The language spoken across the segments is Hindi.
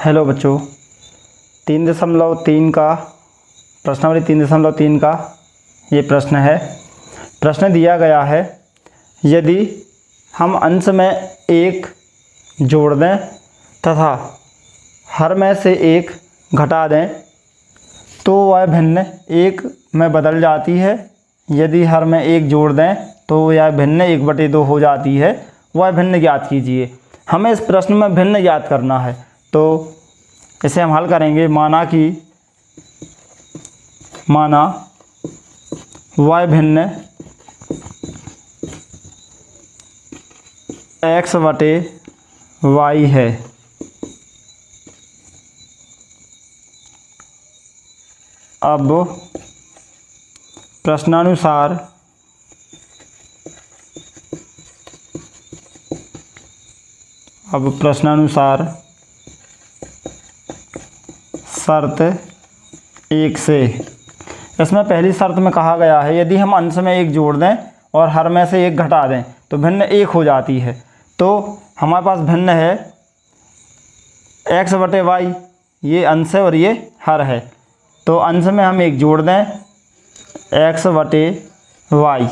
हेलो बच्चों, 3.3 का प्रश्नावली 3.3 का ये प्रश्न है। प्रश्न दिया गया है, यदि हम अंश में एक जोड़ दें तथा हर में से एक घटा दें तो वह भिन्न एक में बदल जाती है। यदि हर में एक जोड़ दें तो यह भिन्न 1/2 हो जाती है। वह भिन्न ज्ञात कीजिए। हमें इस प्रश्न में भिन्न ज्ञात करना है, तो इसे हम हल करेंगे। माना y भिन्न x/y है। अब प्रश्नानुसार शर्त 1 से, इसमें पहली शर्त में कहा गया है यदि हम अंश में एक जोड़ दें और हर में से एक घटा दें तो भिन्न 1 हो जाती है। तो हमारे पास भिन्न है x/y, ये अंश है और ये हर है। तो अंश में हम एक जोड़ दें x/y,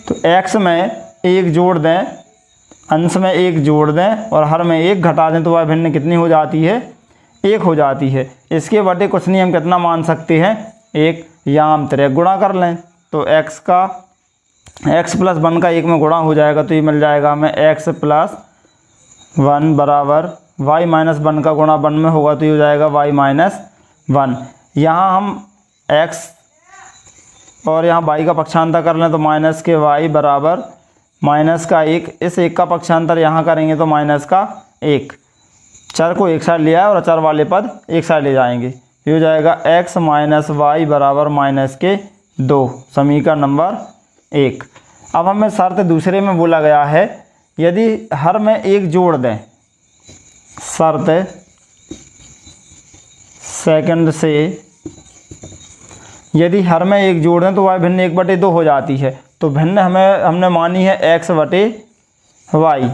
तो x में एक जोड़ दें, अंश में एक जोड़ दें और हर में एक घटा दें तो वह भिन्न कितनी हो जाती है? 1 हो जाती है। इसके बटे कुछ नहीं, हम कितना मान सकते हैं? 1, या हम तिरक गुणा कर लें तो x + 1 का 1 में गुणा हो जाएगा तो ये मिल जाएगा हमें x + 1 बराबर y - 1 का गुणा 1 में होगा तो ये हो जाएगा y - 1। यहाँ हम x और यहाँ y का पक्षांतर कर लें तो माइनस के y बराबर -1। इस 1 का पक्षांतर यहाँ करेंगे तो -1। चर को एक साइड ले आए और अचर वाले पद एक साइड ले जाएंगे। ये हो जाएगा x - y बराबर -2, समीकरण नंबर 1। अब हमें शर्त दूसरे में बोला गया है यदि हर में एक जोड़ दें, शर्त सेकंड से यदि हर में एक जोड़ दें तो वह भिन्न 1/2 हो जाती है। तो भिन्न हमने मानी है x/y।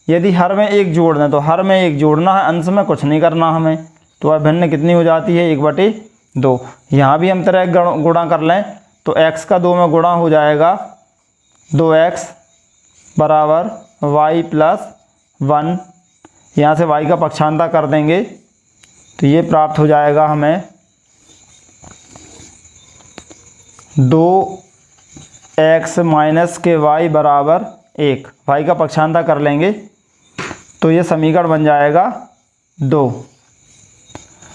यदि हर में एक जोड़ दें तो हर में एक जोड़ना है, अंश में कुछ नहीं करना हमें, तो वह भिन्न कितनी हो जाती है? 1/2। यहाँ भी हम तरह गुणा कर लें तो x का 2 में गुणा हो जाएगा 2x बराबर y + 1। यहाँ से y का पक्षांतर कर देंगे तो ये प्राप्त हो जाएगा हमें 2x - के y बराबर 1। y का पक्षांतर कर लेंगे तो ये समीकरण बन जाएगा 2।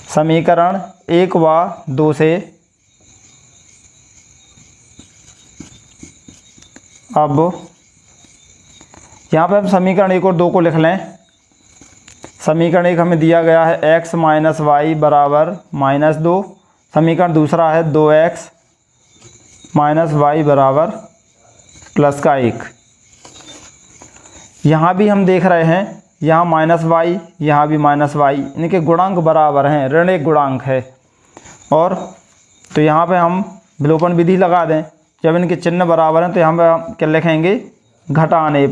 समीकरण 1 व 2 से अब यहाँ पे हम समीकरण 1 और 2 को लिख लें। समीकरण 1 हमें दिया गया है x - y बराबर -2। समीकरण दूसरा है 2x - y बराबर +1। यहाँ भी हम देख रहे हैं, यहाँ -y, यहाँ भी -y, इनके गुणांक बराबर हैं, ऋण एक गुणांक है। और तो यहाँ पे हम विलोपन विधि लगा दें। जब इनके चिन्ह बराबर हैं तो यहाँ पे हम क्या लिखेंगे? घटाने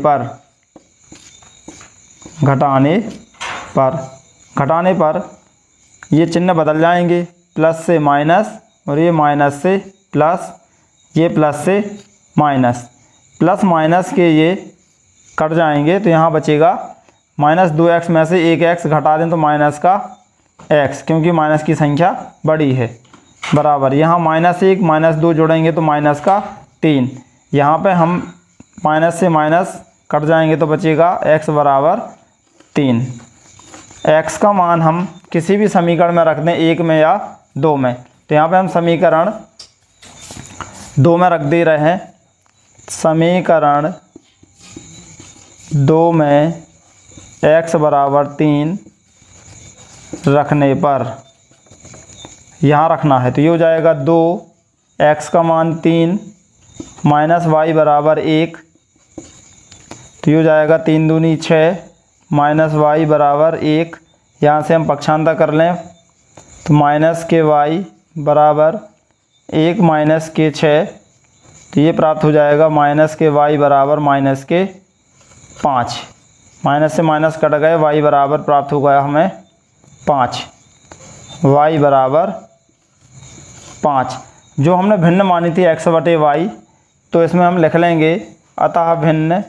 पर ये चिन्ह बदल जाएंगे, प्लस से माइनस और ये माइनस से प्लस, ये प्लस से माइनस, प्लस माइनस के ये कट जाएंगे तो यहाँ बचेगा -2x में से 1x घटा दें तो माइनस का x, क्योंकि माइनस की संख्या बड़ी है, बराबर यहाँ -1 -2 जोड़ेंगे तो माइनस का 3। यहाँ पे हम माइनस से माइनस कट जाएंगे तो बचेगा x बराबर 3। x का मान हम किसी भी समीकरण में रख दें, 1 में या 2 में, तो यहाँ पे हम समीकरण 2 में रख दे रहे हैं। समीकरण 2 में x बराबर 3 रखने पर यहाँ रखना है तो ये हो जाएगा 2x का मान 3 -y बराबर 1, तो ये हो जाएगा 3 दूनी 6 -y बराबर 1। यहाँ से हम पक्षांतर कर लें तो माइनस के y बराबर 1 माइनस के 6, तो ये प्राप्त हो जाएगा -के y बराबर -के 5। माइनस से माइनस कट गए, y बराबर प्राप्त हो गया हमें 5, y बराबर 5। जो हमने भिन्न मानी थी x बटे वाई, तो इसमें हम लिख लेंगे अतः भिन्न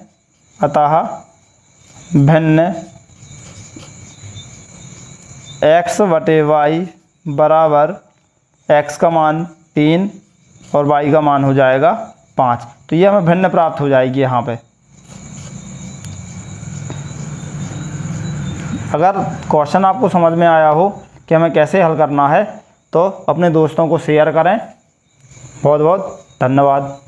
x बटे वाई बराबर x का मान 3 और y का मान हो जाएगा 5। तो ये हमें भिन्न प्राप्त हो जाएगी यहाँ पे। अगर क्वेश्चन आपको समझ में आया हो कि हमें कैसे हल करना है तो अपने दोस्तों को शेयर करें। बहुत बहुत धन्यवाद।